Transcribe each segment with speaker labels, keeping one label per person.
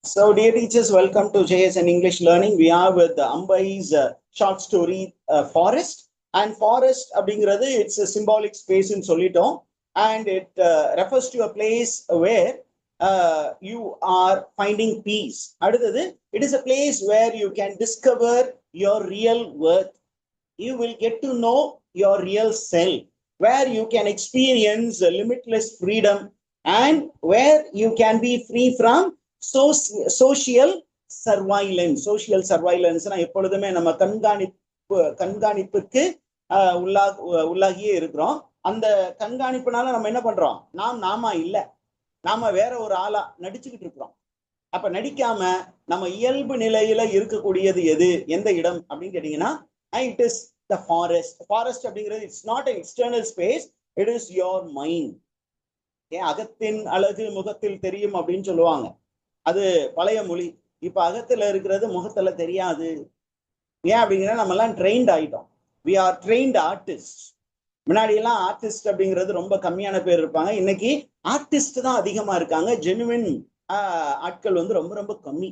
Speaker 1: So, dear teachers, welcome to JSN English Learning. We are with Ambai's short story Forest. And forest, it's a symbolic space in Solito. And it refers to a place where you are finding peace. It is a place where you can discover your real worth. You will get to know your real self, where you can experience limitless freedom and where you can be free from social surveillance. Social surveillance எப்பொழுதுமே நம்ம கண்காணிப்புக்கு உள்ளாகியே இருக்கிறோம். அந்த கண்காணிப்புனால நம்ம என்ன பண்றோம்? நாம இல்ல, நாம வேற ஒரு ஆளா நடிச்சுக்கிட்டு இருக்கிறோம். அப்ப நடிக்காம நம்ம இயல்பு நிலையில இருக்கக்கூடியது எது, எந்த இடம் அப்படின்னு கேட்டீங்கன்னா, it is the forest. Forest அப்படிங்கிறது it's not an external space, it is your mind. அகத்தின் அழகு முகத்தில் தெரியும் அப்படின்னு சொல்லுவாங்க. அது பழைய மொழி. இப்ப அகத்துல இருக்கிறது முகத்துல தெரியாது. ஏன் அப்படிங்கிற நம்ம எல்லாம் ட்ரெயின்ட் ஆயிட்டோம். we are trained artists. முன்னாடி எல்லாம் ஆர்டிஸ்ட் அப்படிங்கிறது ரொம்ப கம்மியான பேர் இருப்பாங்க. இன்னைக்கு ஆர்டிஸ்ட் தான் அதிகமா இருக்காங்க. ஜெனுவின் ஆட்கள் வந்து ரொம்ப ரொம்ப கம்மி.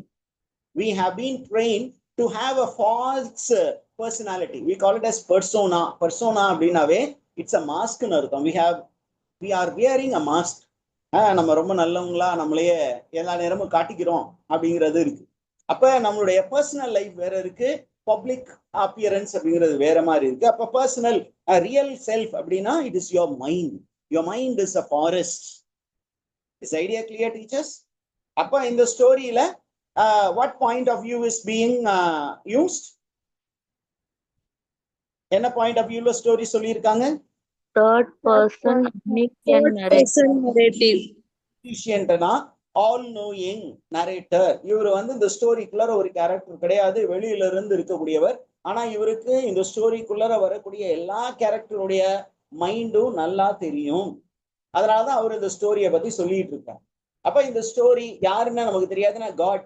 Speaker 1: we have been trained to have a false personality. We call it as persona. Persona அப்படின்னாவே it's a mask ன்னு அர்த்தம். we are wearing a mask. நம்ம ரொம்ப நல்லவங்களா நம்மளையே எல்லா நேரமும் காட்டிக்கிறோம் அப்படிங்கிறது இருக்கு. அப்ப நம்மளுடைய பர்சனல் லைஃப் வேற இருக்கு, பப்ளிக் அப்பியரன்ஸ் அப்படிங்கிறது வேற மாதிரி இருக்கு. அப்ப பர்சனல் ரியல் செல்ஃப் அப்படின்னா it is your mind. Your mind is a forest. Is idea clear teachers? அப்ப இந்த ஸ்டோரியில what point of view is being used? என்ன பாயிண்ட் ஆஃப் வியூல ஸ்டோரி சொல்லியிருக்காங்க?
Speaker 2: Third person narrative.
Speaker 1: All knowing narrator. இவர் வந்து இந்த ஸ்டோரிக்குள்ளார ஒரு கேரக்டர் கிடையாது, வெளியில இருந்து இருக்கக்கூடியவர். ஆனா இவருக்கு இந்த ஸ்டோரிக்குள்ளார வரக்கூடிய எல்லா கேரக்டருடைய மைண்டும் நல்லா தெரியும். அதனாலதான் அவர் இந்த ஸ்டோரியை பத்தி சொல்லிட்டு இருக்கார். அப்ப இந்த ஸ்டோரி யாருன்னு நமக்கு தெரியாதுன்னா காட்,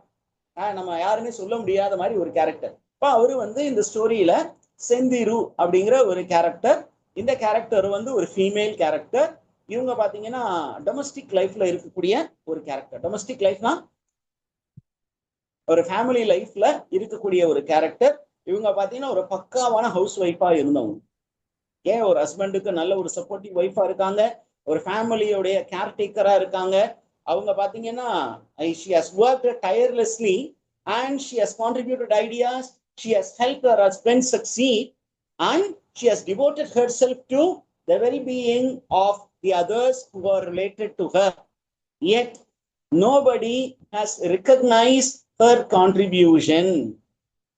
Speaker 1: நம்ம யாருன்னு சொல்ல முடியாத மாதிரி ஒரு கேரக்டர். இப்ப அவரு வந்து இந்த ஸ்டோரியில செந்திரு அப்படிங்கிற ஒரு கேரக்டர். இந்த கேரக்டர் வந்து ஒரு ஃபீமேல் கேரக்டர். இவங்க பாத்தீங்கன்னா டொமஸ்டிக் லைஃப்ல இருக்கக்கூடிய ஒரு கேரக்டர். டொமஸ்டிக் லைஃப்னா ஒரு ஃபேமிலி லைஃப்ல இருக்கக்கூடிய ஒரு கேரக்டர். இவங்க பாத்தீங்கன்னா ஒரு பக்காவான ஹவுஸ் ஒய்ஃபா இருந்தவங்க. ஒரு ஹஸ்பண்டுக்கு நல்ல ஒரு சப்போர்ட்டிவ் ஒய்ஃபா இருக்காங்க, ஒரு ஃபேமிலியோடைய கேர்டேக்கரா இருக்காங்க. அவங்க பாத்தீங்கன்னா she has worked tirelessly and she has contributed ideas, she has helped her husband succeed and she has devoted herself to the well-being of the others who are related to her. Yet nobody has recognized her contribution.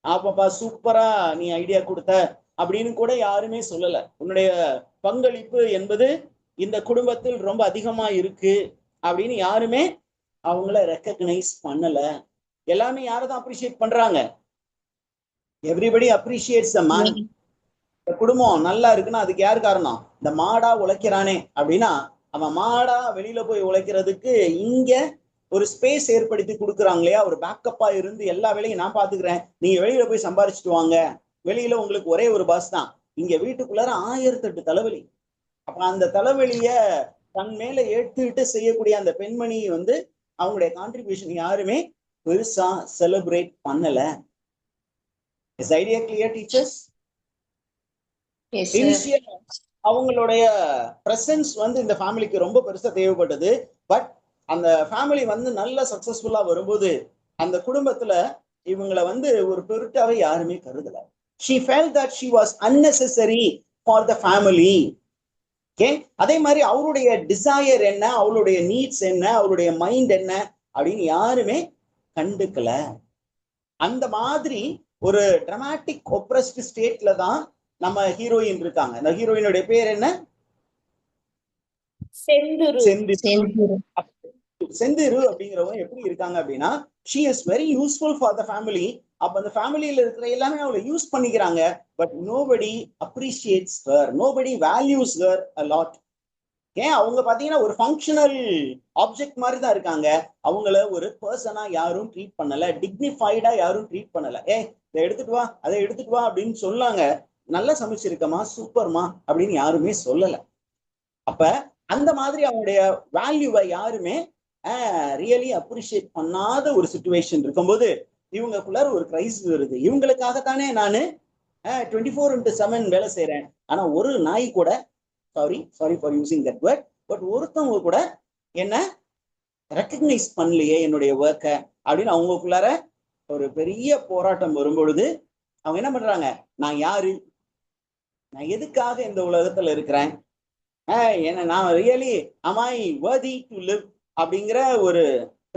Speaker 1: அப்பப்பா சூப்பரா நீ idea கொடுத்த அப்படின்னு கூட யாருமே சொல்லல. உன்னுடைய பங்களிப்பு என்பது இந்த குடும்பத்தில் ரொம்ப அதிகமா இருக்கு அப்படின்னு யாருமே அவங்கள ரெக்கக்னைஸ் பண்ணல. எல்லாமே யாரதான் அப்ரிஷியேட் பண்றாங்க? Everybody appreciates the man. இந்த குடும்பம் நல்லா இருக்குன்னா அதுக்கு யார் காரணம்? இந்த மாடா உழைக்கிறானே அப்படின்னா அவன் மாடா வெளியில போய் உழைக்கிறதுக்கு இங்க ஒரு ஸ்பேஸ் ஏற்படுத்தி கொடுக்குறாங்க இல்லையா? ஒரு பேக்கப்பா இருந்து எல்லா வேலையும் நான் பாத்துக்கிறேன், நீங்க வெளியில போய் சம்பாரிச்சுட்டு வாங்க. வெளியில உங்களுக்கு ஒரே ஒரு பாஸ் தான், இங்க வீட்டுக்குள்ளார 1008 தலைவலி. அப்ப அந்த தலைவலிய தன் மேல ஏற்றுக்கிட்டு செய்யக்கூடிய அந்த பெண்மணி வந்து அவங்களுடைய கான்ட்ரிபியூஷன் யாருமே பெருசா செலிப்ரேட் பண்ணல. Is idea clear teachers? அவங்களுடைய பிரசன்ஸ் வந்து இந்த ஃபேமிலிக்கு ரொம்ப பெருசா தேவைப்பட்டது. பட் அந்த ஃபேமிலி வந்து நல்ல சக்சஸ்ஃபுல்லா வரும்போது அந்த குடும்பத்துல இவங்களை வந்து ஒரு பொருட்டாவே யாருமே கருதல. she felt that she was unnecessary for the family. அதே மாதிரி அவருடைய டிசையர் என்ன, அவளுடைய நீட்ஸ் என்ன, அவருடைய மைண்ட் என்ன அப்படின்னு யாருமே கண்டுக்கல. அந்த மாதிரி ஒரு டிராமாட்டிக் ஒப்ரஸ்ட் ஸ்டேட்ல தான் நம்ம ஹீரோயின் இருக்காங்க. அந்த ஹீரோயினுடைய பேர் என்ன? செந்திரு அப்படிங்கிறவங்க எப்படி இருக்காங்க அப்படின்னா, she is very useful for the family. அப்ப அந்த ஃபேமிலியில இருக்கிற எல்லாமே அவளை யூஸ் பண்ணிக்கிறாங்க. But nobody appreciates her, nobody values her a lot. அவங்க பாத்தீங்கன்னா ஒரு ஃபங்க்ஷனல் ஆப்ஜெக்ட் மாதிரி தான் இருக்காங்க. அவங்கள ஒரு பர்சனா யாரும் ட்ரீட் பண்ணல, டிக்னிஃபைடா யாரும் ட்ரீட் பண்ணல. இதை எடுத்துட்டு வா, அதை எடுத்துட்டு வா அப்படின்னு சொல்லாங்க. நல்லா சமைச்சிருக்கமா, சூப்பர்மா அப்படின்னு யாருமே சொல்லல. அப்ப அந்த மாதிரி அவங்களுடைய வேல்யூவை யாருமே ரியலி அப்ரிஷியேட் பண்ணாத ஒரு சுச்சுவேஷன் இருக்கும்போது இவங்களுக்குள்ளார ஒரு கிரைசிஸ் வருது. இவங்களுக்காகத்தானே நான் 24/7 வேலை செய்யறேன். ஆனா ஒரு நாய் கூட sorry for using that word, but ஒருத்தவங்க கூட என்ன ரெக்கக்னைஸ் பண்ணலையே என்னுடைய ஒர்க்கை அப்படின்னு அவங்களுக்குள்ளார ஒரு பெரிய போராட்டம் வரும்பொழுது அவங்க என்ன பண்றாங்க, நான் யாரு, நான் எதுக்காக இந்த உலகத்துல இருக்கிறேன், என்ன நான் really am I worthy to live அப்படிங்கிற ஒரு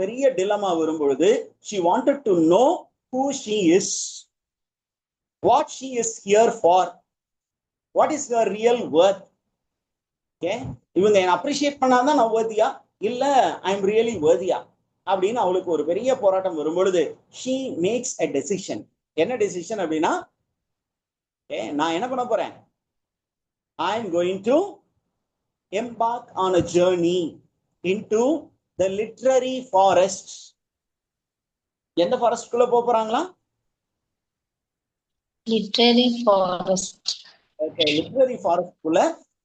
Speaker 1: பெரிய டிலமா வரும்பொழுது she wanted to know who she is, what she is here for, what is her real worth. Okay, இவங்க என்ன அப்ரிஷியேட் பண்ணாதான் நான் worthy-யா இல்ல ஐ எம் ரியலி worthy-யா அப்படின்னு அவளுக்கு ஒரு பெரிய போராட்டம் வரும்பொழுது she makes a decision. என்ன டெசிஷன் அப்படின்னா, நான் என்ன பண்ண போறேன், I am going to embark on a journey into the literary forest. எந்த ஃபாரஸ்ட்குள்ள போறாங்களா?
Speaker 2: Literary forest.
Speaker 1: ஓகே, லிட்ரரி ஃபாரஸ்ட்குள்ள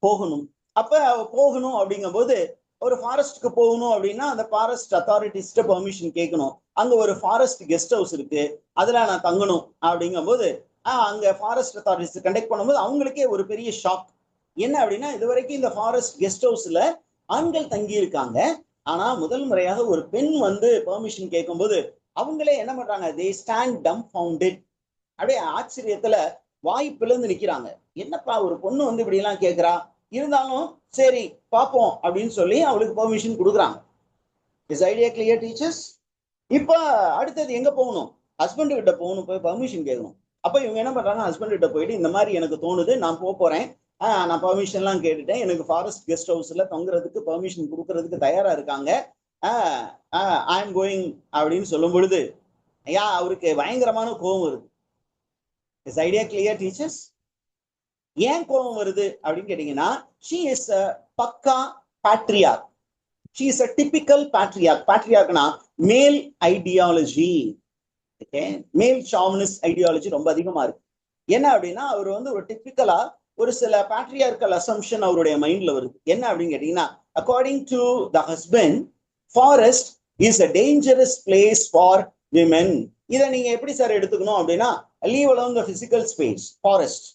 Speaker 1: போகணும். அப்ப போகணும் அப்படிங்கும் போது ஒரு ஃபாரஸ்ட்க்கு போகணும் அப்படின்னா அந்த ஃபாரஸ்ட் அத்தாரிட்டிஸ்ட பெர்மிஷன் கேட்கணும். அங்க ஒரு ஃபாரஸ்ட் கெஸ்ட் ஹவுஸ் இருக்கு, அதுல நான் தங்கணும் அப்படிங்கும் போது அங்க ஃபாரஸ்ட் அத்தாரிட்டிஸ் கண்டக்ட் பண்ணும்போது அவங்களுக்கே ஒரு பெரிய ஷாக். என்ன அப்படின்னா, இது வரைக்கும் இந்த ஃபாரஸ்ட் கெஸ்ட் ஹவுஸ்ல ஆண்கள் தங்கி இருக்காங்க, ஆனா முதல் முறையாக ஒரு பெண் வந்து பெர்மிஷன் கேட்கும்போது அவங்களே என்ன பண்றாங்க, தே ஸ்டாண்ட் டம்ஃபவுண்டட். அப்படியே ஆச்சரியத்துல வாய் பிளந்து நிக்கிறாங்க. என்னப்பா ஒரு பொண்ணு வந்து இப்படி எல்லாம் கேட்கிறா, இருந்தாலும் சரி பார்ப்போம் அப்படின்னு சொல்லி அவளுக்கு பெர்மிஷன் கொடுக்குறாங்க. Is idea clear teachers? இப்ப அடுத்தது எங்க போகணும், ஹஸ்பண்ட் கிட்ட போகணும், போய் பெர்மிஷன் கேட்கணும். அப்ப இவங்க என்ன பண்றாங்க, ஹஸ்பண்ட் கிட்ட போயிட்டு இந்த மாதிரி எனக்கு தோணுது, நான் போறேன், நான் பெர்மிஷன் எல்லாம் கேட்டுட்டேன், எனக்கு ஃபாரஸ்ட் கெஸ்ட் ஹவுஸ்ல தங்குறதுக்கு பெர்மிஷன் கொடுக்கறதுக்கு தயாரா இருக்காங்க, ஐ எம் கோயிங் அப்படின்னு சொல்லும் பொழுது அவருக்கு பயங்கரமான கோபம் வருது. Is idea clear teachers? ஏன் கோபம் வருது அப்படின்னு கேட்டீங்கன்னா, she is a பக்கா patriarch. she is a typical patriarch. patriarchனா மேல் ஐடியாலஜி, மேல் ஷாமனிஸ்ட் ஐடியாலஜி ரொம்ப அதிகமா இருக்கு. என்ன அப்படின்னா, அவர் வந்து ஒரு டிபிக்கலா ஒரு சில பேட்ரியார்கல் அசம்ஷன் அவருடைய மைண்ட்ல வருது. என்ன அப்படின்னு கேட்டீங்கன்னா, according to the husband, forest is a dangerous place for women. இதை நீங்க எப்படி சார் எடுத்துக்கணும் அப்படின்னா, leave along the physical space, forest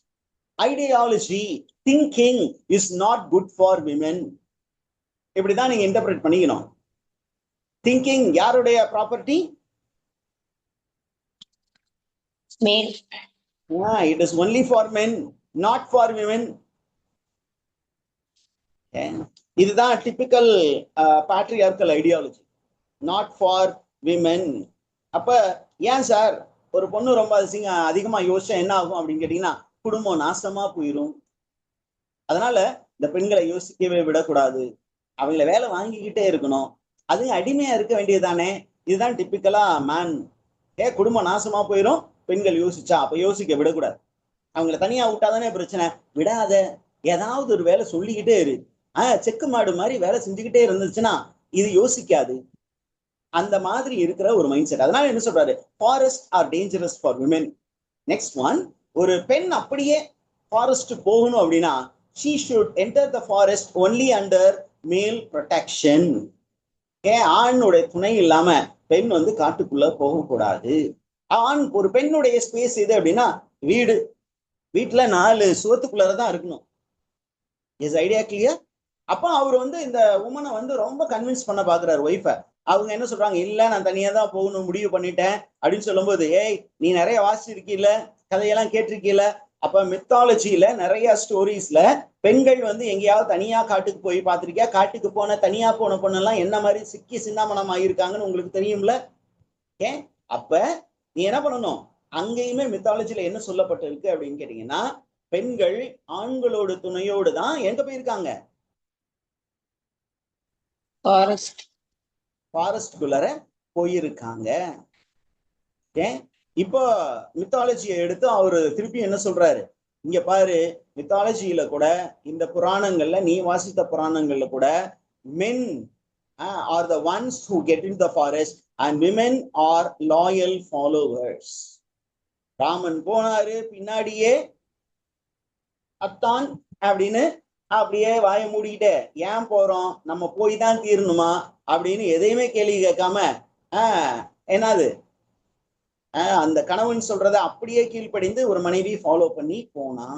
Speaker 1: ideology thinking is not good for women. இப்படிதான் நீங்க இன்டர்பிரேட் பண்ணிக்கணும். திங்கிங் யாருடைய property?
Speaker 2: Male.
Speaker 1: It is only for men, not for women. இதுதான் typical patriarchal ideology, not for women. அப்ப ஏன் sir ஒரு பொண்ணு ரொம்ப அதிகமா யோசிச்சா என்ன ஆகும் அப்படின்னு கேட்டீங்கன்னா, குடும்பம் நாசமா போயிடும். அதனால இந்த பெண்களை யோசிக்கவே விடக்கூடாது, அவங்கள வேலை வாங்கிக்கிட்டே இருக்கணும், அது அடிமையா இருக்க வேண்டியதுதானே. இதுதான் டிபிக்கலா மேன். குடும்பம் நாசமா போயிடும், பெண்கள் யோசிச்சா, அப்ப யோசிக்க விடக்கூடாது, அவங்கள தனியா விட்டாதானே பிரச்சனை. விடாத, ஏதாவது ஒரு வேலை சொல்லிக்கிட்டே இரு. செக்கு மாடு மாதிரி வேலை செஞ்சுக்கிட்டே இருந்துச்சுன்னா இது யோசிக்காது. அந்த மாதிரி இருக்கிற ஒரு மைண்ட் செட். அதனால என்ன சொல்றாரு, forests are dangerous for women. Next one, ஒரு பெண் அப்படியே ஃபாரஸ்ட் போகணும் அப்படின்னா, she should enter the forest only under male protection. ஆணுடைய துணை இல்லாம பெண் வந்து காட்டுக்குள்ள போகக்கூடாது. ஆண் ஒரு பெண்ணுடைய ஸ்பேஸ் எது அப்படின்னா வீடு, வீட்டுல 4 சுவத்துக்குள்ளதான் இருக்கணும். Is idea clear? அப்ப அவர் வந்து இந்த உமனை வந்து ரொம்ப கன்வின்ஸ் பண்ண பாக்குறாரு ஒய்ஃபை. அவங்க என்ன சொல்றாங்க, இல்ல நான் தனியா தான் போகணும் முடிவு பண்ணிட்டேன் அப்படின்னு சொல்லும்போது, நீ நிறைய வாசிச்சிருக்கீல, கதையெல்லாம் கேட்டிருக்கீல, அப்ப மித்தாலஜியில நிறைய ஸ்டோரிஸ்ல பெண்கள் வந்து எங்கேயாவது தனியா காட்டுக்கு போய் பார்த்திருக்கியா, காட்டுக்கு போன தனியா போன பொண்ணெல்லாம் என்ன மாதிரி சிக்கி சின்னாமணம் ஆகியிருக்காங்கன்னு உங்களுக்கு தெரியும்ல. அப்ப நீ என்ன பண்ணணும், அங்கேயுமே மித்தாலஜில என்ன சொல்லப்பட்டிருக்கு அப்படின்னு கேட்டீங்கன்னா, பெண்கள் ஆண்களோட துணையோடு தான் எங்க போயிருக்காங்க, ஃபாரஸ்ட்குள்ளர போயிருக்காங்க. இப்போ மித்தாலஜியை எடுத்து அவரு திருப்பி என்ன சொல்றாரு, இங்க பாரு, மித்தாலஜியில கூட இந்த புராணங்கள்ல, நீ வாசித்த புராணங்கள்ல கூட men are the ones who get into the forest and women are loyal followers. Raman போனாரு, பின்னாடியே அத்தான் அப்படின்னு அப்படியே வாயை மூடிக்கிட்டே ஏன் போறோம், நம்ம போய் தான் தீரணுமா அப்படின்னு எதையுமே கேள்வி கேட்காம என்னது அந்த கணவன் சொல்றத அப்படியே கீழ்ப்படிந்து ஒரு மனைவி ஃபாலோ பண்ணி போனா.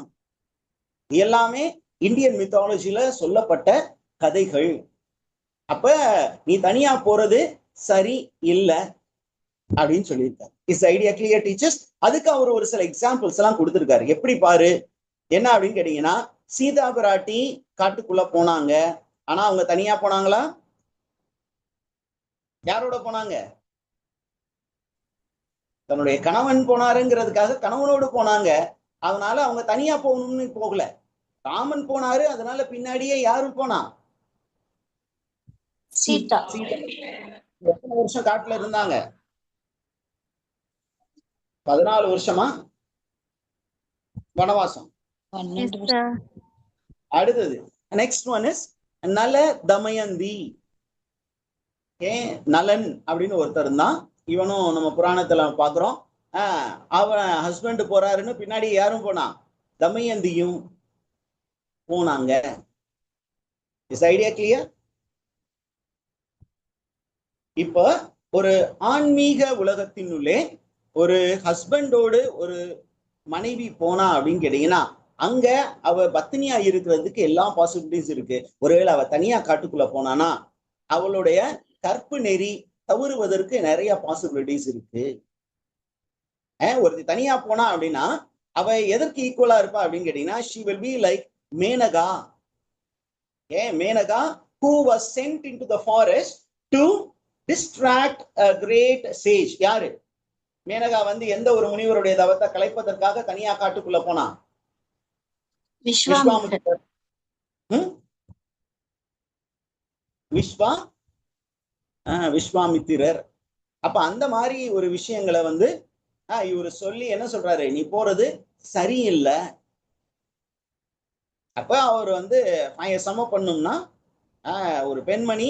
Speaker 1: எல்லாமே இந்தியன் மித்தாலஜில சொல்லப்பட்ட கதைகள். அப்ப நீ தனியா போறது சரி இல்ல அப்படின்னு சொல்லியிருக்காரு. Is idea clear teachers? அதுக்கு அவர் ஒரு சில எக்ஸாம்பிள்ஸ் எல்லாம் கொடுத்திருக்காரு. எப்படி பாரு என்ன அப்படின்னு கேட்டீங்கன்னா, சீதா பிராட்டி காட்டுக்குள்ள போனாங்க. ஆனா அவங்க தனியா போனாங்களா? யாரோட போனாங்க? தன்னுடைய கணவன் போனாருங்கிறதுக்காக கணவனோடு போனாங்க. அதனால அவங்க தனியா போகணும்னு போகல. ராமன் போனாரு, அதனால பின்னாடியே யாரும் போனா?
Speaker 2: சீதா.
Speaker 1: எத்தனை வருஷம் காட்டுல இருந்தாங்க? 14 வருஷமா வனவாசம். அடுத்தது நெக்ஸ்ட் ஒன் இஸ் நல தமயந்தி. நலன் அப்படின்னு ஒருத்தர் இருந்தான். இவனும் நம்ம புராணத்துல பாக்குறோம். அவன் ஹஸ்பண்ட் போறாருன்னு பின்னாடி யாரும் போனா? தமயந்தியும் போனாங்க. Is idea clear? இப்ப ஒரு ஆன்மீக உலகத்தினுள்ளே ஒரு ஹஸ்பண்டோடு ஒரு மனைவி போனா அப்படின்னு கேட்டீங்கன்னா, அங்க அவ பத்தினியா இருக்கிறதுக்கு எல்லா பாசிபிலிட்டிஸ் இருக்கு. ஒருவேளை அவ தனியா காட்டுக்குள்ள போனானா அவளுடைய கற்பு நெறி தவறுவதற்கு நிறைய பாசிபிலிட்டிஸ் இருக்கு. ஒரு தனியா போனா அப்படின்னா அவ எதற்கு ஈக்குவலா இருப்பா அப்படின்னு கேட்டீங்கன்னா, she will be like Maneka. Maneka who was sent into the forest to distract a great sage. யாரு மேனகா வந்து எந்த ஒரு முனிவருடைய தவத்தை கலைப்பதற்காக தனியா காட்டுக்குள்ள போனா? விஸ்வாமித்திரர். விஸ்வாமித்திரர். அப்ப அந்த மாதிரி ஒரு விஷயங்களை வந்து இவரு சொல்லி என்ன சொல்றாரு, நீ போறது சரியில்லை. அப்ப அவர் வந்து சம பண்ணும்னா ஒரு பெண்மணி,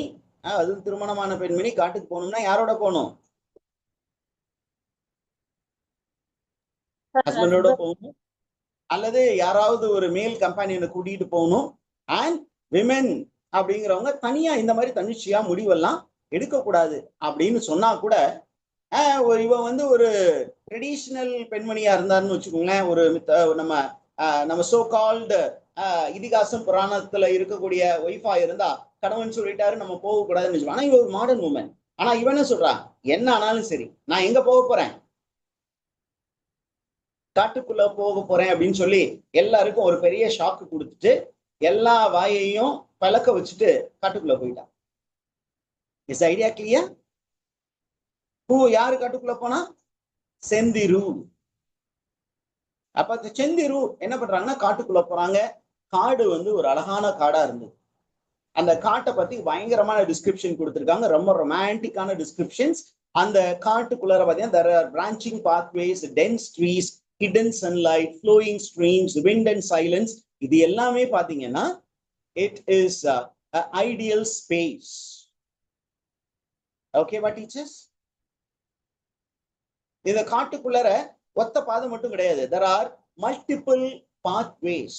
Speaker 1: அது திருமணமான பெண்மணி காட்டுக்கு போகணும்னா யாரோட போகணும்? ஹஸ்பண்டோட போகணும், அல்லது யாராவது ஒரு மேல் கம்பெனியனை கூட்டிட்டு போகணும். அண்ட் விமென் அப்படிங்கிறவங்க தனியா இந்த மாதிரி தன்னிச்சையா முடிவெல்லாம் எடுக்கக்கூடாது அப்படின்னு சொன்னா கூட இவன் வந்து ஒரு ட்ரெடிஷ்னல் பெண்மணியா இருந்தாருன்னு வச்சுக்கோங்களேன். ஒரு நம்ம சோ கால்டு இதிகாசம் புராணத்துல இருக்கக்கூடிய ஒய்ஃபா இருந்தா கணவன் சொல்லிட்டாரு நம்ம போக கூடாதுன்னு வச்சுக்கோ. ஆனா இவன் ஒரு மாடர்ன் உமன். ஆனா இவன் என்ன சொல்றான், என்ன ஆனாலும் சரி நான் எங்க போக போறேன், காட்டுக்குள்ள போக போறேன் அப்படின்னு சொல்லி எல்லாருக்கும் ஒரு பெரிய ஷாக்கு கொடுத்துட்டு எல்லா வாயையும் பழக்க வச்சுட்டு காட்டுக்குள்ள போயிட்டான். Is idea clear? யாரு காட்டுக்குள்ள போனா? செந்திரு. அப்ப செந்திரு என்ன பண்றாங்கன்னா காட்டுக்குள்ள போறாங்க. காடு வந்து ஒரு அழகான காடா இருந்தது. அந்த காட்டை பத்தி பயங்கரமான டிஸ்கிரிப்ஷன் கொடுத்திருக்காங்க, ரொம்ப ரொமான்டிக்கான டிஸ்கிரிப்ஷன்ஸ். அந்த காட்டுக்குள்ளார பாத்தீங்கன்னா there are branching pathways, dense trees, hidden sunlight, flowing streams, wind and silence. இது எல்லாமே பாத்தீங்கன்னா it is an ideal space. Okay what teachers? இந்த காட்டுக்குள்ளார ஒத்த பாதை மட்டும் கிடையாது, there are multiple pathways.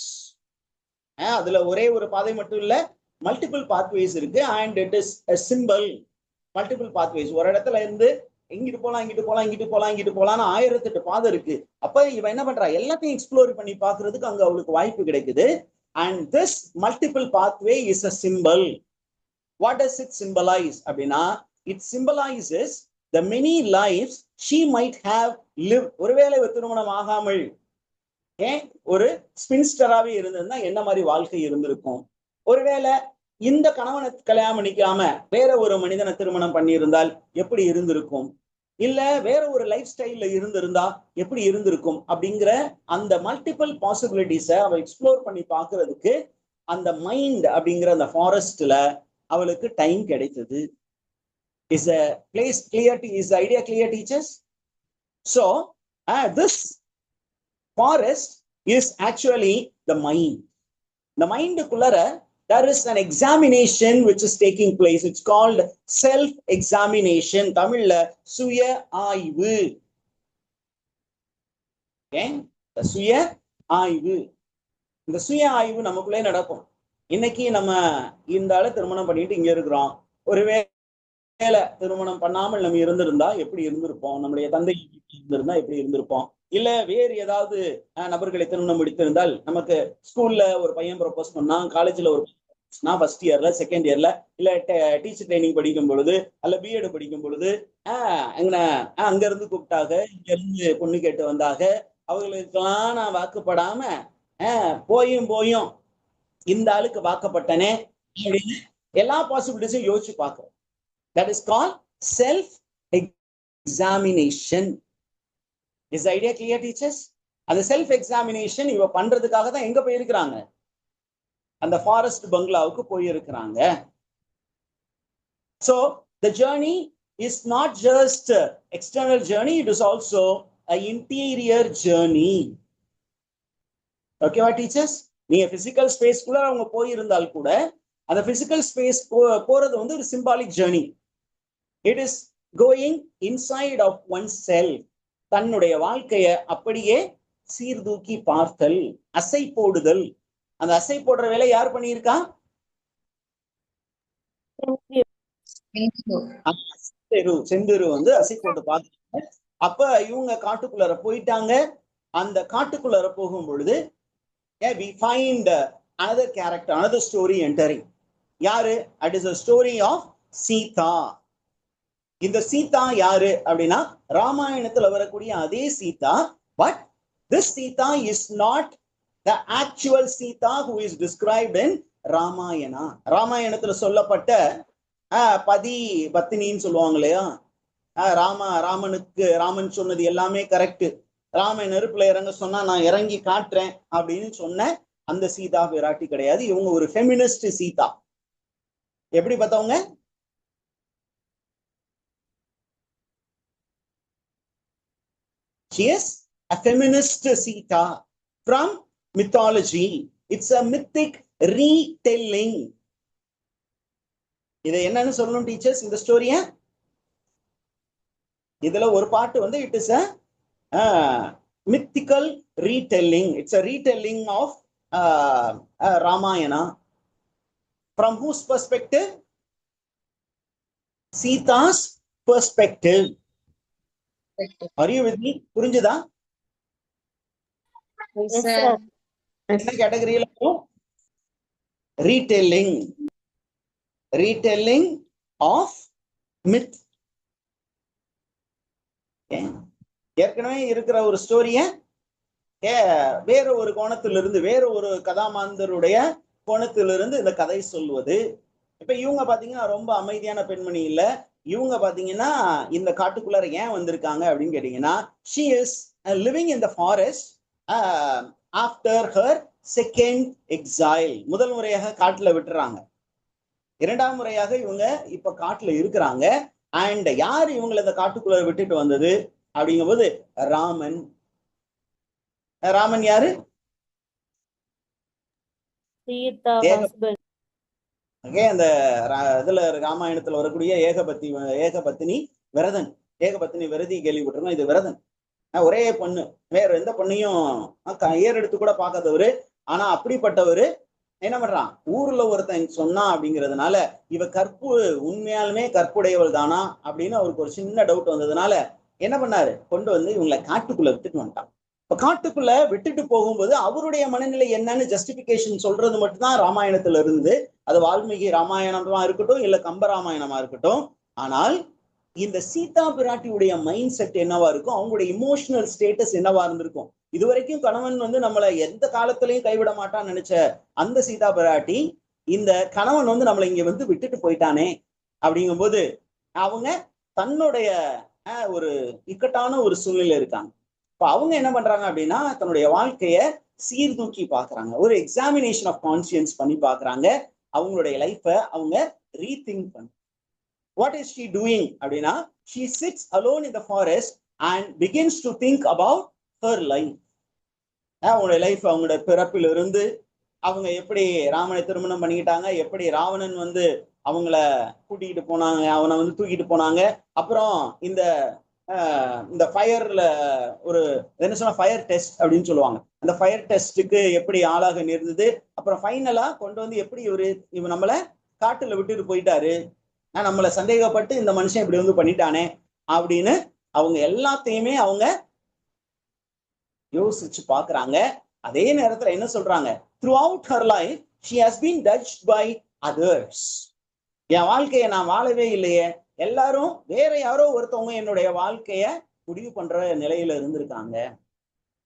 Speaker 1: அதுல ஒரே ஒரு பாதை மட்டும் இல்ல, மல்டிபிள் பாத்வேஸ் இருக்கு. And it is a symbol. Multiple pathways. ஒரு இடத்துல இருந்து இங்கிட்டு போலாம் இங்கிட்டு போலாம் இங்கிட்டு போலாம் இங்கிட்டு போலாம்னு 1008 பாதை இருக்கு. அப்ப இவன் என்ன பண்றா, எல்லாத்தையும் எக்ஸ்ப்ளோர் பண்ணி பாக்குறதுக்கு அங்க அவளுக்கு வாய்ப்பு கிடைக்குது. And this multiple pathway is a symbol. What does it symbolize அப்படின்னா, it symbolizes the many lives she might have lived. ஒருவேளை திருமணம் ஆகாமல் ஒரு ஸ்பின்ஸ்டராவே இருந்திருந்தா என்ன மாதிரி வாழ்க்கை இருந்திருக்கும். ஒருவேளை இந்த கணவனை கல்யாணம் பண்ணிக்காம வேற ஒரு மனிதனை திருமணம் பண்ணி இருந்தால் எப்படி இருந்திருக்கும், இல்ல வேற ஒரு லைஃப் ஸ்டைல்ல இருந்திருந்தா எப்படி இருந்திருக்கும் அப்படிங்கிற அந்த மல்டிபிள் பாசிபிலிட்டிஸை அவ எக்ஸ்ப்ளோர் பண்ணி பாக்குறதுக்கு அந்த மைண்ட் அப்படிங்கிற அந்த ஃபாரஸ்ட்ல அவளுக்கு டைம் கிடைத்தது. Is a place clear? Is the idea clear, teachers? So this forest is actually the mind. The mind kullara there is an examination which is taking place. It's called self examination. Tamil la suya ஆய்வு. Okay, the suya ஆய்வு. இந்த சுய ஆய்வு நமக்குள்ளே நடக்கும். இன்னைக்கு நம்ம இந்த ஆளு திருமணம் பண்ணிட்டு இங்க இருக்கிறோம். ஒருவேளை திருமணம் பண்ணாமல் நம்ம இருந்திருந்தா எப்படி இருந்திருப்போம்? நம்முடைய தந்தை இருந்திருந்தா எப்படி இருந்திருப்போம்? இல்ல வேறு ஏதாவது நபர்களை திருமணம் முடித்திருந்தால், நமக்கு ஸ்கூல்ல ஒரு பையன் ப்ரொபோஸ் பண்ணா, காலேஜ்ல ஒரு நான் ஃபர்ஸ்ட் இயர்ல செகண்ட் இயர்ல இல்ல டீச்சர் ட்ரைனிங் படிக்கும் பொழுது அல்ல பிஎட் படிக்கும் பொழுது அங்க இருந்து கூப்பிட்டாங்க, இங்க இருந்து பொண்ணு கேட்டு வந்தாக, அவர்களுக்கெல்லாம் நான் வாக்குப்படாம போயும் போயும் இந்த ஆளுக்கு வாக்கப்பட்டனே அப்படின்னு எல்லா பாசிபிலிட்டிஸும் யோசிச்சு பார்க்கிறோம். That is called self examination. Is idea clear teachers? அந்த செல்ஃப் எக்ஸாமினேஷன் இவ பண்றதுக்காக தான் எங்க போயிருக்கிறாங்க? அந்த ஃபாரஸ்ட் பங்களாவுக்கு போயிருக்கிறாங்க. So the journey is not just external journey, it is also an interior journey. ஓகேவா டீச்சர்ஸ்? நீங்க பிசிக்கல் ஸ்பேஸ்க்குள்ள அவங்க போயிருந்தால் கூட அந்த பிசிக்கல் ஸ்பேஸ் போறது வந்து ஒரு symbolic journey. It is going inside of oneself. தன்னுடைய வாழ்க்கைய அப்படியே சீர்தூக்கி பார்த்தல், அசை போடுதல். அந்த அசை போடுற வேலை யார் பண்ணியிருக்கா? செந்திரு வந்து அசை போட்டு பார்த்தாங்க. அப்ப இவங்க காட்டுக்குள்ளார போயிட்டாங்க. அந்த காட்டுக்குள்ளார போகும் பொழுது we find another character, another story entering. யாரு? It is a story of Sita. இந்த சீதா யாரு அப்படின்னா ராமாயணத்துல வரக்கூடிய அதே Sita. But this Sita is not the actual Sita who is described in Ramayana. ராமாயணத்துல சொல்லப்பட்ட பதி பத்தினின்னு சொல்லுவாங்க இல்லையா? ராமன் சொன்னது எல்லாமே கரெக்ட். ராமன் நெருப்புல இறங்க சொன்னா நான் இறங்கி காட்டுறேன் அப்படின்னு சொன்ன அந்த சீதா விராட்டி கிடையாது. இவங்க ஒரு ஃபெமினிஸ்ட் சீதா. எப்படி பார்த்தவங்க? She is a feminist Sita from mythology. It's a mythic retelling. இதை என்னன்னு சொல்லணும் டீச்சர்ஸ் இந்த ஸ்டோரிய? இதுல ஒரு பாட்டு வந்து it is a mythical retelling. It's a retelling of Ramayana. From whose perspective? Sita's perspective. Are you with me? புரிஞ்சுதா? என்ன கேட்டகரியில? retelling. Retelling of myth. ஏற்கனவே இருக்கிற ஒரு ஸ்டோரிய வேற ஒரு கோணத்திலிருந்து, வேற ஒரு கதாமாந்தருடைய கோணத்திலிருந்து இந்த கதை சொல்வது. இப்ப இவங்க பாத்தீங்கன்னா ரொம்ப அமைதியான பெண்மணி இல்ல. இவங்க பாத்தீங்கன்னா இந்த காட்டுக்குள்ளார ஏன் வந்திருக்காங்க அப்படின்னு கேட்டீங்கன்னா, she is living in the forest after her second exile. முதல் முறையாக காட்டுல விட்டுறாங்க. இரண்டாம் முறையாக இவங்க இப்ப காட்டுல இருக்கிறாங்க. அண்ட் யார் இவங்களை இந்த காட்டுக்குள்ள விட்டுட்டு வந்தது அப்படிங்கும்போது ராமன். ராமன் யாரு? அந்த இதுல ராமாயணத்துல வரக்கூடிய ஏகபத்தினி விரதன். ஏகபத்தினி விரதி கேள்விப்பட்டிருக்கோம். இது விரதன், ஒரே பொண்ணு, வேற எந்த பொண்ணையும் ஏறெடுத்து கூட பார்க்காதவரு. ஆனா அப்படிப்பட்டவரு என்ன பண்றான்? ஊர்ல ஒருத்தன் சொன்னா அப்படிங்கிறதுனால இவ உண்மையாலுமே கற்புடையவள் தானா அப்படின்னு அவருக்கு ஒரு சின்ன டவுட் வந்ததுனால என்ன பண்ணாரு? கொண்டு வந்து இவங்களை காட்டுக்குள்ள விட்டுட்டு வந்துட்டான். இப்ப காட்டுக்குள்ள விட்டுட்டு போகும்போது அவருடைய மனநிலை என்னன்னு ஜஸ்டிபிகேஷன் சொல்றது மட்டும்தான் ராமாயணத்துல இருந்து. அது வால்மீகி ராமாயணமா இருக்கட்டும், இல்ல கம்ப ராமாயணமா இருக்கட்டும். ஆனால் இந்த சீதா பிராட்டியுடைய மைண்ட் செட் என்னவா இருக்கும், அவங்களுடைய இமோஷனல் ஸ்டேட்டஸ் என்னவா இருந்திருக்கும்? இதுவரைக்கும் கணவன் வந்து நம்மளை எந்த காலத்திலையும் கைவிட மாட்டான்னு நினைச்ச அந்த சீதா பிராட்டி, இந்த கணவன் வந்து நம்மளை இங்க வந்து விட்டுட்டு போயிட்டானே அப்படிங்கும்போது அவங்க தன்னுடைய ஒரு இக்கட்டான ஒரு சூழ்நிலை இருக்காங்க. இப்ப அவங்க என்ன பண்றாங்க அப்படின்னா தன்னுடைய வாழ்க்கைய சீர்தூக்கி பாக்குறாங்க. ஒரு எக்ஸாமினேஷன் ஆஃப் கான்சியன்ஸ் பண்ணி பாக்குறாங்க. அவங்களுடைய லைஃப அவங்க ரீதிங்க் பண்ண. What is she doing அப்படின்னா, she sits alone in the forest and begins to think about her life. அவங்களுடைய லைஃப், அவங்களுடைய பிறப்பிலிருந்து அவங்க எப்படி ராமனை திருமணம் பண்ணிக்கிட்டாங்க, எப்படி ராவணன் வந்து அவங்கள கூட்டிகிட்டு போனாங்க, அவனை வந்து தூக்கிட்டு போனாங்க. அப்புறம் இந்த ஃபயர்ல ஒரு என்ன சொன்னா ஃபயர் டெஸ்ட் அப்படின்னு சொல்லுவாங்க. அந்த ஃபயர் டெஸ்ட்டுக்கு எப்படி ஆளாக நேர்ந்தது, அப்புறம் ஃபைனலா கொண்டு வந்து எப்படி இவர் நம்மளை காட்டுல விட்டுட்டு போயிட்டாரு, நம்மளை சந்தேகப்பட்டு இந்த மனுஷன் இப்படி வந்து பண்ணிட்டானே அப்படின்னு அவங்க எல்லாத்தையுமே அவங்க யோசிச்சு பாக்குறாங்க. அதே நேரத்துல என்ன சொல்றாங்க, throughout her life she has been judged by others. என் வாழ்க்கைய நான் வாழவே இல்லையே, எல்லாரும் வேற யாரோ ஒருத்தவங்க என்னுடைய வாழ்க்கைய முடிவு பண்ற நிலையில இருந்திருக்காங்க,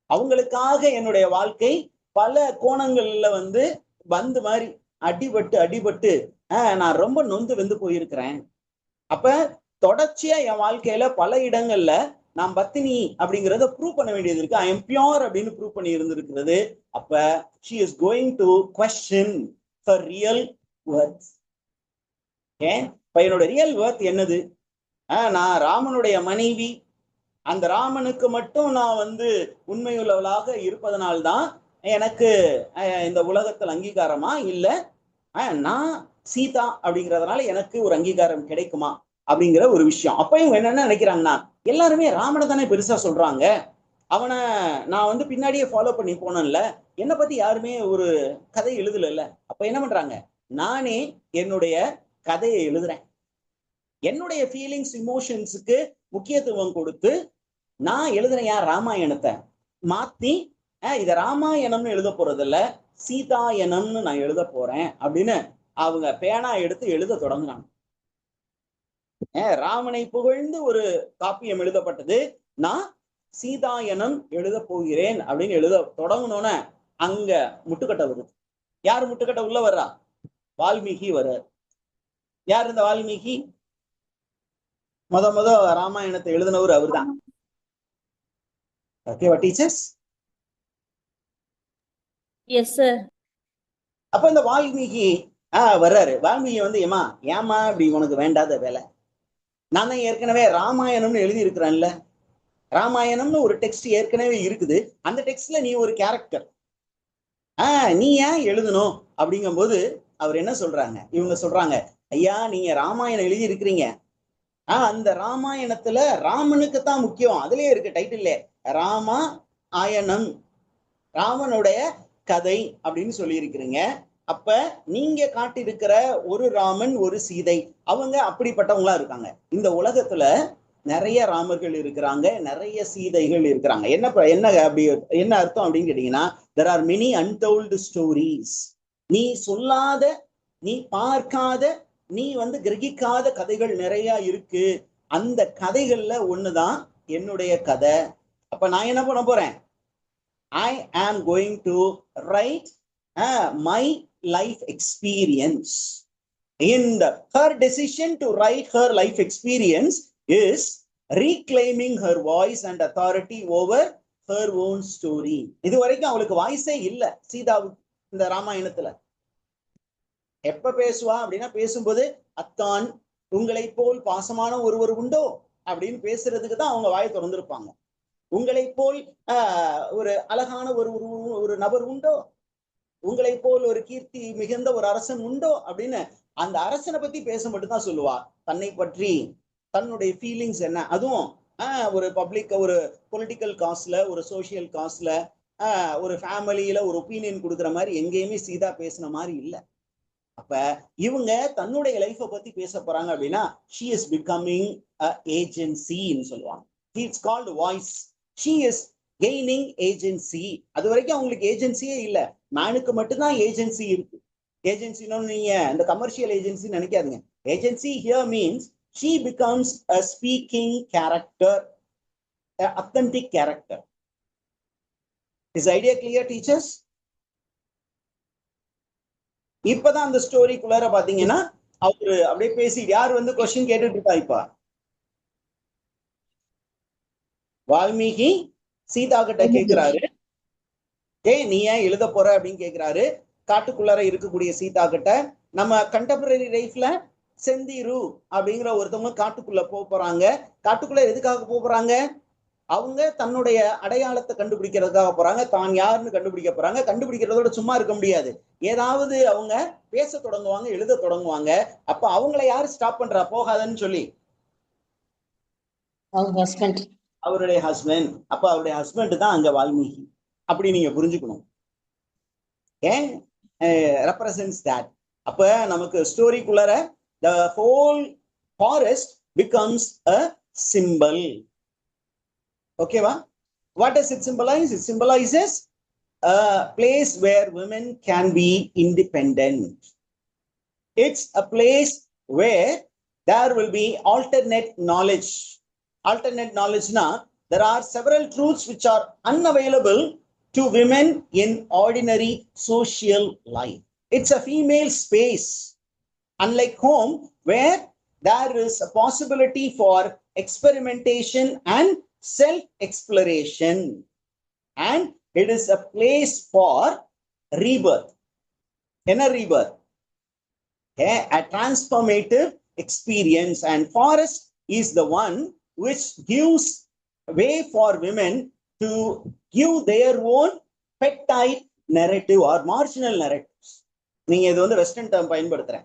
Speaker 1: அவங்களுக்காக என்னுடைய வாழ்க்கை பல கோணங்கள்ல வந்து பந்து மாதிரி அடிபட்டு நான் ரொம்ப நொந்து வெந்து போயிருக்கிறேன். அப்ப தொடர்ச்சியா என் வாழ்க்கையில பல இடங்கள்ல நான் பத்தினி அப்படிங்கறத ப்ரூவ் பண்ண வேண்டியது இருக்கு. ஐ எம் பியூர் அப்படின்னு ப்ரூவ் பண்ணி இருந்திருக்கிறது. அப்ப she is going to question her real worth. இப்ப என்னோட ரியல் வர்த் என்னது? நான் ராமனுடைய மனைவி, அந்த ராமனுக்கு மட்டும் நான் வந்து உண்மையுள்ளவளாக இருப்பதனால்தான் எனக்கு இந்த உலகத்தில் அங்கீகாரமா, இல்ல நான் சீதா அப்படிங்கிறதுனால எனக்கு ஒரு அங்கீகாரம் கிடைக்குமா அப்படிங்கிற ஒரு விஷயம். அப்ப இவங்க என்னென்ன நினைக்கிறாங்கன்னா, எல்லாருமே ராமனை தானே பெருசா சொல்றாங்க, அவனை நான் வந்து பின்னாடியே ஃபாலோ பண்ணி போனேன்ல, என்னை பத்தி யாருமே ஒரு கதை எழுதல. அப்ப என்ன பண்றாங்க, நானே என்னுடைய கதையை எழுதுறேன், என்னுடைய ஃபீலிங்ஸ் இமோஷன்ஸுக்கு முக்கியத்துவம் கொடுத்து நான் எழுதுறேன் ராமாயணத்தை மாத்தி இத ராமாயணம்னு எழுத போறதில்ல, சீதாயணம்னு நான் எழுத போறேன் அப்படின்னு அவங்க பேனா எடுத்து எழுத தொடங்குறாங்க. ராமனை புகழ்ந்து ஒரு காப்பியம் எழுதப்பட்டது, நான் சீதாயணம் எழுத போகிறேன் அப்படின்னு எழுத தொடங்கணும்னு அங்க முட்டுக்கட்டை வருது. யாரு முட்டுக்கட்டை உள்ள வர்றா? வால்மீகி வர்றார். யார் இந்த வால்மீகி? முத ராமாயணத்தை எழுதினவர் அவர் தான். ஓகேவா டீச்சர்ஸ்?
Speaker 2: Yes sir.
Speaker 1: அப்ப இந்த வால்மீகி வர்றாரு. வால்மீகி வந்து ஏமா இப்படி உனக்கு வேண்டாத வேலை, நான் தான் ஏற்கனவே ராமாயணம்னு எழுதி இருக்கிறேன்ல, ராமாயணம்னு ஒரு டெக்ஸ்ட் ஏற்கனவே இருக்குது, அந்த டெக்ஸ்ட்ல நீ ஒரு கேரக்டர், நீ ஏன் எழுதணும் அப்படிங்கும் போது அவர் என்ன சொல்றாங்க, இவங்க சொல்றாங்க, ஐயா நீங்க ராமாயணம் எழுதி இருக்கிறீங்க, அந்த ராமாயணத்துல ராமனுக்கு தான் முக்கியம், அதுலயே இருக்கு டைட்டில் ராமா ஆயனம், ராமனுடைய கதை அப்படின்னு சொல்லி இருக்கிறீங்க. அப்ப நீங்க காட்டியிருக்கிற ஒரு ராமன் ஒரு சீதை, அவங்க அப்படிப்பட்டவங்களா இருக்காங்க. இந்த உலகத்துல நிறைய ராமர்கள் இருக்கிறாங்க, நிறைய சீதைகள் இருக்கிறாங்க. என்ன அப்படி என்ன அர்த்தம் அப்படின்னு கேட்டீங்கன்னா, there are many untold stories. நீ சொல்லாத, நீ பார்க்காத, நீ வந்து கிரகிக்காத கதைகள் நிறைய இருக்கு. அந்த கதைகள்ல ஒண்ணுதான் என்னுடைய கதை. அப்ப நான் என்ன பண்ண போறேன், I am going to write my life experience. Her decision to write her life experience is reclaiming her voice and authority over her own story. இது வரைக்கும் அவளுக்கு வாய்ஸே இல்ல சீதாவுக்கு. இந்த ராமாயணத்துல எப்ப பேசுவா அப்படின்னா, பேசும்போது அத்தான் உங்களை போல் பாசமான ஒருவர் உண்டோ அப்படின்னு பேசுறதுக்கு தான் அவங்க வாயை திறந்திருப்பாங்க. உங்களை போல் ஒரு அழகான ஒரு நபர் உண்டோ, உங்களை போல் ஒரு கீர்த்தி மிகுந்த ஒரு அரசன் உண்டோ அப்படின்னு அந்த அரசனை பத்தி பேச மட்டும்தான் சொல்லுவா. தன்னை பற்றி தன்னுடைய ஃபீலிங்ஸ் என்ன, அதுவும் ஒரு பப்ளிக், ஒரு பொலிட்டிக்கல் காஸ்ட்ல, ஒரு சோசியல் காஸ்ட்ல, ஒரு ஃபேமிலியில ஒரு ஒப்பீனியன் கொடுக்குற மாதிரி எங்கேயுமே சீதா பேசின மாதிரி இல்லை. அப்ப இவங்க தன்னுடைய லைஃபை பத்தி பேச போறாங்க அப்படின்னா, she is becoming a agency ன்னு சொல்லுவாங்க. It's called voice. She is gaining agency. அது வரைக்கும் அவங்களுக்கு ஏஜென்சியே இல்ல, மேனுக்கு மட்டும்தான் ஏஜென்சி இருக்கு. ஏஜென்சின்னு நீங்க இந்த கமர்ஷியல் ஏஜென்சி நினைக்காதீங்க. Agency here means she becomes a speaking character, an authentic character. Is idea clear, teachers? இப்பதான் அந்த ஸ்டோரிக்குள்ளார பாத்தீங்கன்னா அவரு அப்படியே பேசி யார் வந்து கொஸ்டின் கேட்டுட்டு இருக்கா. இப்ப வால்மீகி சீதா கிட்ட கேக்குறாரு, நீ ஏன் எழுத போற அப்படின்னு கேக்குறாரு. காட்டுக்குள்ளார இருக்கக்கூடிய சீதா கிட்ட, நம்ம கண்டெம்பரரி லைஃப்ல செந்தீரு அப்படிங்கிற ஒருத்தவங்க காட்டுக்குள்ள போறாங்க. காட்டுக்குள்ள எதுக்காக போறாங்க? அவங்க தன்னுடைய அடையாளத்தை கண்டுபிடிக்கிறதுக்காக போறாங்க, தான் யாருன்னு கண்டுபிடிக்க போறாங்க. கண்டுபிடிக்கிறதோட சும்மா இருக்க முடியாது, ஏதாவது அவங்க பேச தொடங்குவாங்க, எழுத தொடங்குவாங்க. அப்ப அவங்கள யாரு ஸ்டாப் பண்றா போகாதன்னு சொல்லி? அவருடைய ஹஸ்பண்ட். அப்ப அவருடைய ஹஸ்பண்ட் தான் அங்க வால்மீகி. அப்படி நீங்க புரிஞ்சுக்கணும். ஏன் ரெப்ரசன்ட்ஸ் தட். அப்ப நமக்கு ஸ்டோரிக்குள்ளார the whole forest becomes a symbol. ஓகேவா? What does it symbolize? It symbolizes a place where women can be independent. It's a place where there will be alternate knowledge. Alternate knowledge na, there are several truths which are unavailable to women in ordinary social life. It's a female space, unlike home, where there is a possibility for experimentation and self-exploration. And it is a place for rebirth. Enna rebirth? A transformative experience, and forest is the one which gives way for women to give their own petite narrative or marginal narratives. நீங்க இது வந்து western term பயன்படுத்துறேன்.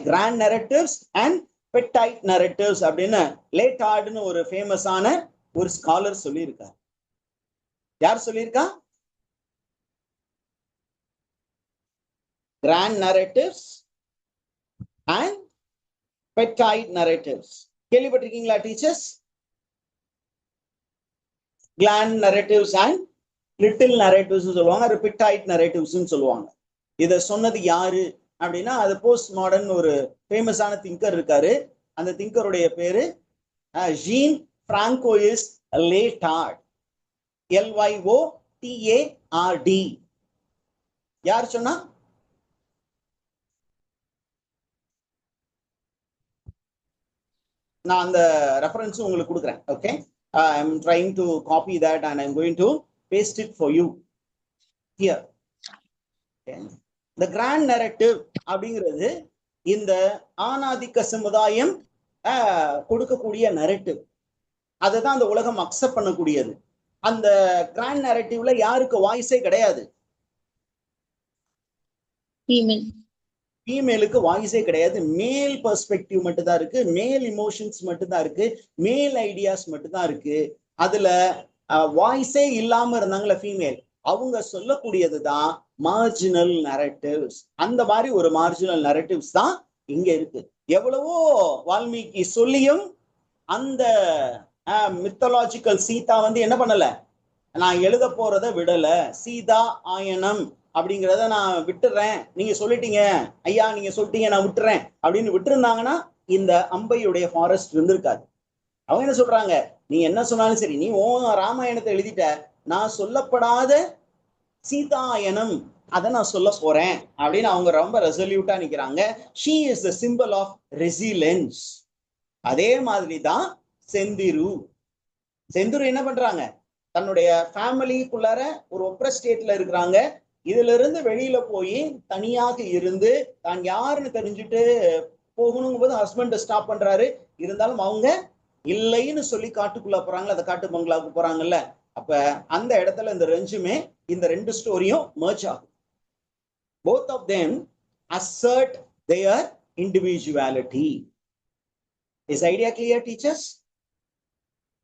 Speaker 1: Grand narratives and petite narratives அப்படின்னு லேட்டார்ட்னு ஒரு ஃபேமஸான ஒரு scholar சொல்லியிருக்கார். யார் சொல்லியிருக்கா? Grand narratives and petite narratives. கேள்விப்பட்டிருக்கீங்களா teachers? Grand narratives and little narratives சொல்லுவாங்க, பெட்டைட் நரேட்டிவ்ஸ் சொல்லுவாங்க. இதை சொன்னது யாரு அப்படின்னா, அது போஸ்ட் மாடர்ன் ஒரு ஃபேமஸான திங்கர் இருக்காரு. அந்த திங்கருடைய பேரு ஜீன் பிராங்கோயிஸ் லேட்டார்ட். LYOTARD. யார் சொன்னா? நான் அந்த ரெஃபரன்ஸ் உங்களுக்கு கொடுக்குறேன். Okay, I am trying to copy that and I am going to paste it for you here. The grand narrative அப்படிங்கிறது இந்த ஆணாதிக்க சமுதாயம் கொடுக்கக்கூடிய நரேட்டிவ். அதை தான் அந்த உலகம் அக்செப்ட் பண்ணக்கூடியது. அந்த கிராண்ட் நரேட்டிவ்ல யாருக்கு வாய்ஸே கிடையாது. ஃபீமேலுக்கு வாய்ஸே கிடையாது. மேல் பெர்ஸ்பெக்டிவ் மட்டும் தான் இருக்கு, மேல் இமோஷன்ஸ் மட்டும் தான் இருக்கு, மேல் ஐடியாஸ் மட்டும் தான் இருக்கு. அதுல வாய்ஸே இல்லாம இருந்தாங்களே ஃபீமேல், அவங்க சொல்லக்கூடியது தான் மார்ஜினல் நரேட்டிவ்ஸ். அந்த மாதிரி ஒரு மார்ஜினல் நரேட்டிவ்ஸ் தான் இங்க இருக்கு. எவ்வளவோ வால்மீகி சொல்லியும் அந்த மித்தலாஜிக்கல் சீதா வந்து என்ன பண்ணல, நான் எழுத போறத விடல. சீதா ஆயனம் அப்படிங்கிறத நான் விட்டுறேன், நீங்க சொல்லிட்டீங்க ஐயா, நீங்க சொல்லிட்டீங்க நான் விட்டுறேன் அப்படின்னு விட்டுருந்தாங்கன்னா இந்த அம்பையுடைய ஃபாரஸ்ட் இருந்திருக்காது. அவங்க என்ன சொல்றாங்க, நீ என்ன சொன்னாலும் சரி, நீ ஓ ராமாயணத்தை எழுதிட்ட, நான் சொல்லப்படாத சீதாயனம் அதை நான் சொல்ல போறேன் அப்படின்னு அவங்க ரொம்ப ரெசல்யூட்டா நிக்கிறாங்க. She is the symbol of resilience. அதே மாதிரி தான் செந்திரு. செந்திரு என்ன பண்றாங்க, தன்னுடைய ஃபேமிலிக்குள்ளார ஒரு ஒப்ரஸ் ஸ்டேட்ல இருக்கிறாங்க. இதுல இருந்து வெளியில போய் தனியாக இருந்து தான் யாருன்னு தெரிஞ்சுட்டு போகணும் போது ஹஸ்பண்ட் ஸ்டாப் பண்றாரு. இருந்தாலும் அவங்க இல்லைன்னு சொல்லி காட்டுக்குள்ள போறாங்கல்ல, அந்த காட்டு பங்களாவுக்கு போறாங்கல்ல. அப்ப அந்த இடத்துல இந்த ரெண்டுமே, இந்த ரெண்டு ஸ்டோரியும் merge ஆகும். Both of them assert their individuality. Is idea clear, teachers?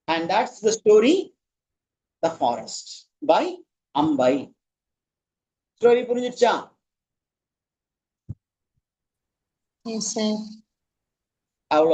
Speaker 1: And that's the story, The Forest by Ambai. Story புரிஞ்சிருச்சா?
Speaker 2: Yes, sir.
Speaker 1: அவ்வளவு